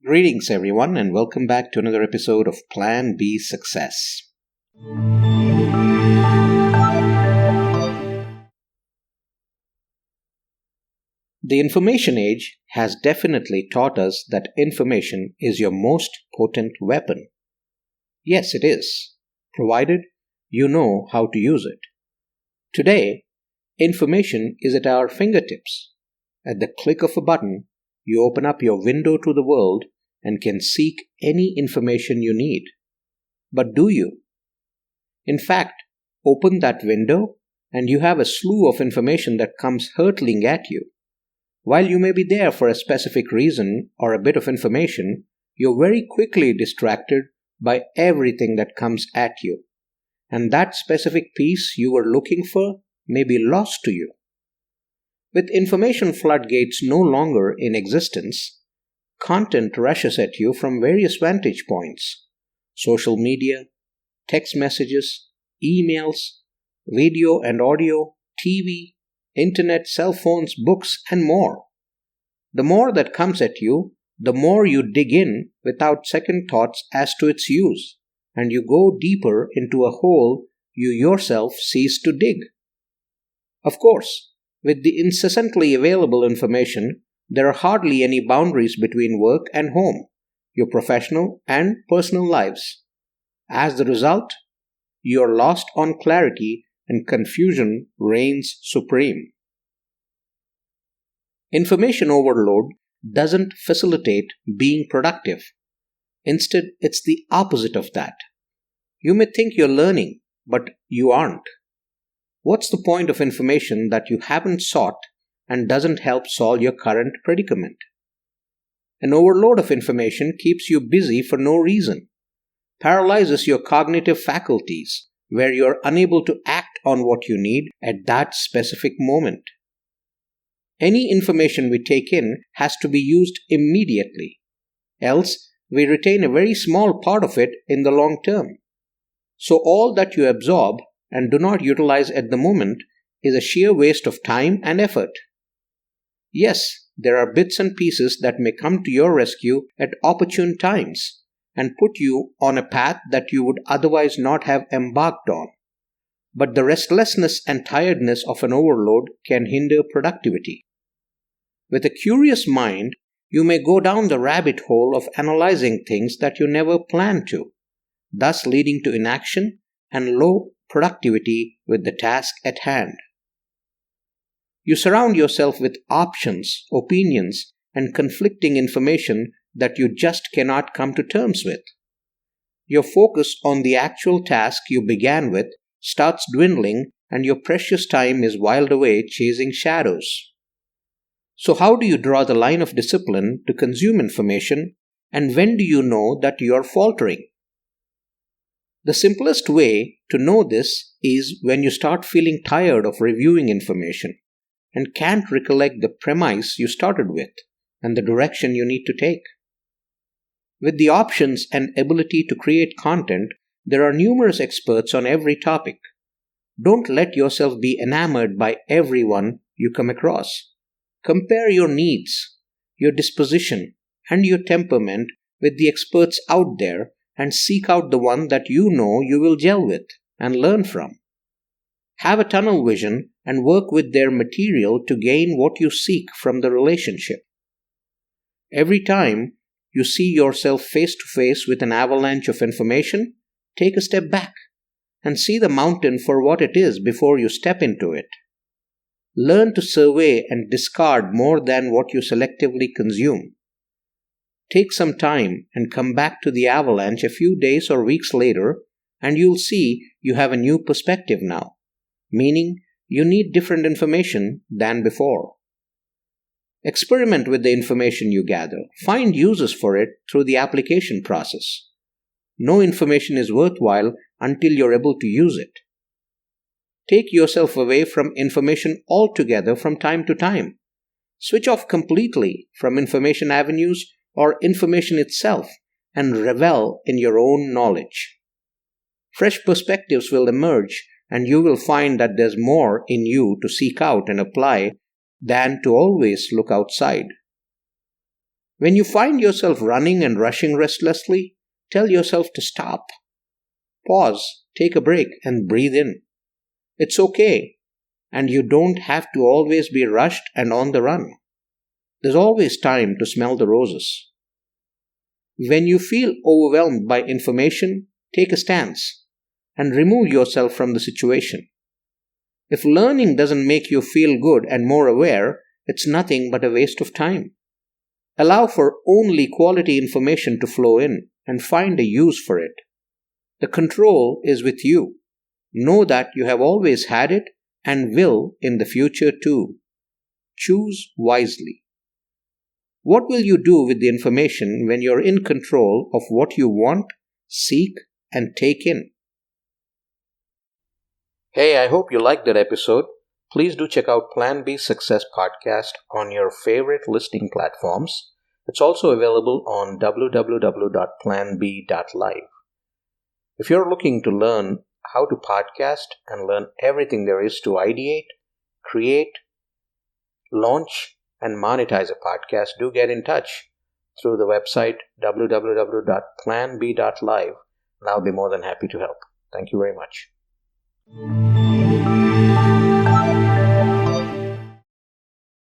Greetings, everyone, and welcome back to another episode of Plan B Success. The information age has definitely taught us that information is your most potent weapon. Yes, it is, provided you know how to use it. Today, information is at our fingertips. At the click of a button, you open up your window to the world and can seek any information you need. But do you? In fact, open that window and you have a slew of information that comes hurtling at you. While you may be there for a specific reason or a bit of information, you're very quickly distracted by everything that comes at you. And that specific piece you were looking for may be lost to you. With information floodgates no longer in existence, content rushes at you from various vantage points: social media, text messages, emails, video and audio, TV, internet, cell phones, books, and more. The more that comes at you, the more you dig in without second thoughts as to its use, and you go deeper into a hole you yourself cease to dig. Of course, with the incessantly available information, there are hardly any boundaries between work and home, your professional and personal lives. As the result, you are lost on clarity and confusion reigns supreme. Information overload doesn't facilitate being productive. Instead, it's the opposite of that. You may think you're learning, but you aren't. What's the point of information that you haven't sought and doesn't help solve your current predicament? An overload of information keeps you busy for no reason, paralyzes your cognitive faculties, where you're unable to act on what you need at that specific moment. Any information we take in has to be used immediately, else we retain a very small part of it in the long term. So all that you absorb and do not utilize at the moment is a sheer waste of time and effort. Yes, there are bits and pieces that may come to your rescue at opportune times and put you on a path that you would otherwise not have embarked on. But the restlessness and tiredness of an overload can hinder productivity. With a curious mind, you may go down the rabbit hole of analyzing things that you never planned to, thus leading to inaction and low productivity with the task at hand. You surround yourself with options, opinions, and conflicting information that you just cannot come to terms with. Your focus on the actual task you began with starts dwindling, and your precious time is whiled away chasing shadows. So how do you draw the line of discipline to consume information, and when do you know that you are faltering? The simplest way to know this is when you start feeling tired of reviewing information and can't recollect the premise you started with and the direction you need to take. With the options and ability to create content, there are numerous experts on every topic. Don't let yourself be enamored by everyone you come across. Compare your needs, your disposition, and your temperament with the experts out there and seek out the one that you know you will gel with and learn from. Have a tunnel vision and work with their material to gain what you seek from the relationship. Every time you see yourself face to face with an avalanche of information, take a step back and see the mountain for what it is before you step into it. Learn to survey and discard more than what you selectively consume. Take some time and come back to the avalanche a few days or weeks later, and you'll see you have a new perspective now, meaning you need different information than before. Experiment with the information you gather. Find uses for it through the application process. No information is worthwhile until you're able to use it. Take yourself away from information altogether from time to time. Switch off completely from information avenues or information itself and revel in your own knowledge. Fresh perspectives will emerge, and you will find that there's more in you to seek out and apply than to always look outside. When you find yourself running and rushing restlessly, tell yourself to stop. Pause, take a break, and breathe in. It's okay, and you don't have to always be rushed and on the run. There's always time to smell the roses. When you feel overwhelmed by information, take a stance and remove yourself from the situation. If learning doesn't make you feel good and more aware, it's nothing but a waste of time. Allow for only quality information to flow in and find a use for it. The control is with you. Know that you have always had it and will in the future too. Choose wisely. What will you do with the information when you're in control of what you want, seek, and take in? Hey, I hope you liked that episode. Please do check out Plan B Success Podcast on your favorite listening platforms. It's also available on www.planb.live. If you're looking to learn how to podcast and learn everything there is to ideate, create, launch, and monetize a podcast, do get in touch through the website www.planb.live, and I'll be more than happy to help. Thank you very much.